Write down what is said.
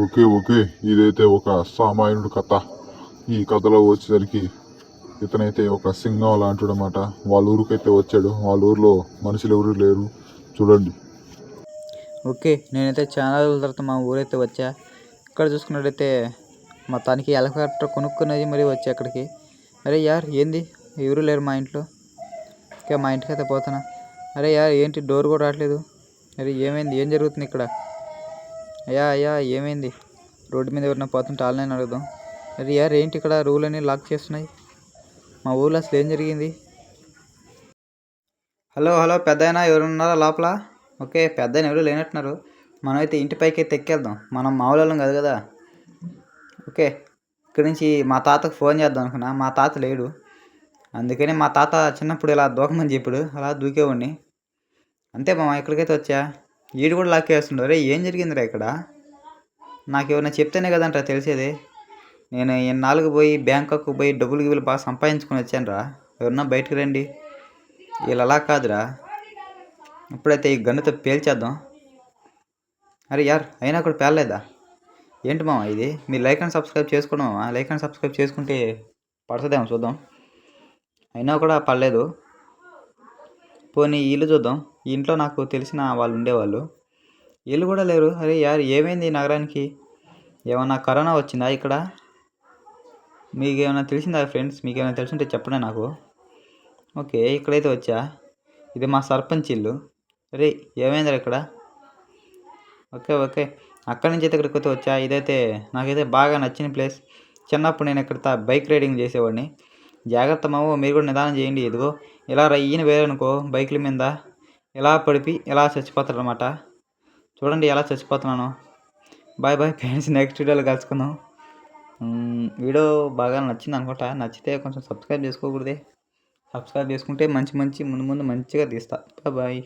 Okay okay, ఇదైతే ఒక సామాన్యుడు కథ. ఈ కథలో వచ్చేసరికి ఇతనైతే ఒక సింగం లాంటిడు అనమాట. వాళ్ళ ఊరికైతే వచ్చాడు. వాళ్ళ ఊర్లో మనుషులు ఎవరు లేరు. చూడండి. ఓకే, నేనైతే చాలా రోజుల తర్వాత మా ఊరైతే వచ్చా. ఇక్కడ చూసుకున్నట్టయితే మొత్తానికి హెలికాప్టర్ కొనుక్కునేది మరి వచ్చా అక్కడికి. అరే యార్ ఏంది ఎవరు లేరు మా ఇంట్లో. ఓకే, మా ఇంటికి అయితే పోతున్నా. అరే యార్ ఏంటి డోర్ కూడా రావట్లేదు. అరే ఏమైంది, ఏం జరుగుతుంది ఇక్కడ? అయ్యా అయ్యా ఏమైంది? రోడ్డు మీద ఎవరైనా పోతుంటే వాళ్ళని అడుగుదాం. అరే యార్ ఏంటి ఇక్కడ రూల్ అన్నీ లాక్ చేస్తున్నాయి? మా ఊళ్ళో అసలు ఏం జరిగింది? హలో హలో పెద్దయినా ఎవరు ఉన్నారా లోపల? ఓకే, పెద్దయిన ఎవరు లేనట్టున్నారు. మనమైతే ఇంటి పైకి అయితే ఎక్కేద్దాం. మనం మామూలు కాదు కదా. ఓకే, ఇక్కడి నుంచి మా తాతకు ఫోన్ చేద్దాం అనుకున్నా. మా తాత లేడు. అందుకని మా తాత చిన్నప్పుడు ఇలా దూకమని చెప్పాడు, అలా దూకేవాడిని. అంతే మామ, ఇక్కడికైతే వచ్చా. ఈడు కూడా లాక్కేస్తుండ్రు. అరే ఏం జరిగిందిరా ఇక్కడ? నాకు ఏమైనా చెప్తేనే కదంటారా తెలిసేది. నేను ఇన్నాళ్ళకు పోయి బ్యాంకాక్ పోయి డబ్బులు గిబ్బులు బాగా సంపాదించుకొని వచ్చాను రా. ఎవరన్నా బయటకు రండి. వీళ్ళు అలా కాదురా. ఇప్పుడైతే ఈ గన్నుతో పేల్చేద్దాం. అరే యార్ అయినా కూడా పేలలేదా? ఏంటి మామ ఇది? మీరు లైక్ అండ్ సబ్స్క్రైబ్ చేసుకోండి మామ. లైక్ అండ్ సబ్స్క్రైబ్ చేసుకుంటే పడుతుందేమో చూద్దాం. అయినా కూడా పడలేదు. పోనీ ఇల్లు చూద్దాం. ఈ ఇంట్లో నాకు తెలిసిన వాళ్ళు ఉండేవాళ్ళు. వీళ్ళు కూడా లేరు. అరే యార్ ఏమైంది ఈ నగరానికి? ఏమన్నా కరోనా వచ్చిందా ఇక్కడ? మీకు ఏమైనా తెలిసిందా ఫ్రెండ్స్? మీకు ఏమైనా తెలుసుంటే చెప్పండి నాకు. ఓకే, ఇక్కడైతే వచ్చా. ఇది మా సర్పంచ్ ఇల్లు. అరే ఏమైందిరా ఇక్కడ? ఓకే ఓకే, అక్కడి నుంచి అయితే ఇక్కడికి వచ్చా. ఇదైతే నాకైతే బాగా నచ్చిన ప్లేస్. చిన్నప్పుడు నేను ఇక్కడ బైక్ రైడింగ్ చేసేవాడిని. జాగ్రత్త మామో, మీరు కూడా నిదానం చేయండి. ఇదిగో ఇలా రయ్యని వేరనుకో బైకుల మీద ఇలా పడిపి ఇలా చచ్చిపోతాడు అనమాట. చూడండి ఎలా చచ్చిపోతున్నాను. బాయ్ బాయ్ ఫ్రెండ్స్, నెక్స్ట్ వీడియోలో కలుసుకుందాం. వీడియో బాగా నచ్చింది అనుకుంటా. నచ్చితే కొంచెం సబ్స్క్రైబ్ చేసుకోకూడదే. సబ్స్క్రైబ్ చేసుకుంటే మంచి ముందు మంచిగా తీస్తా. బాయ్.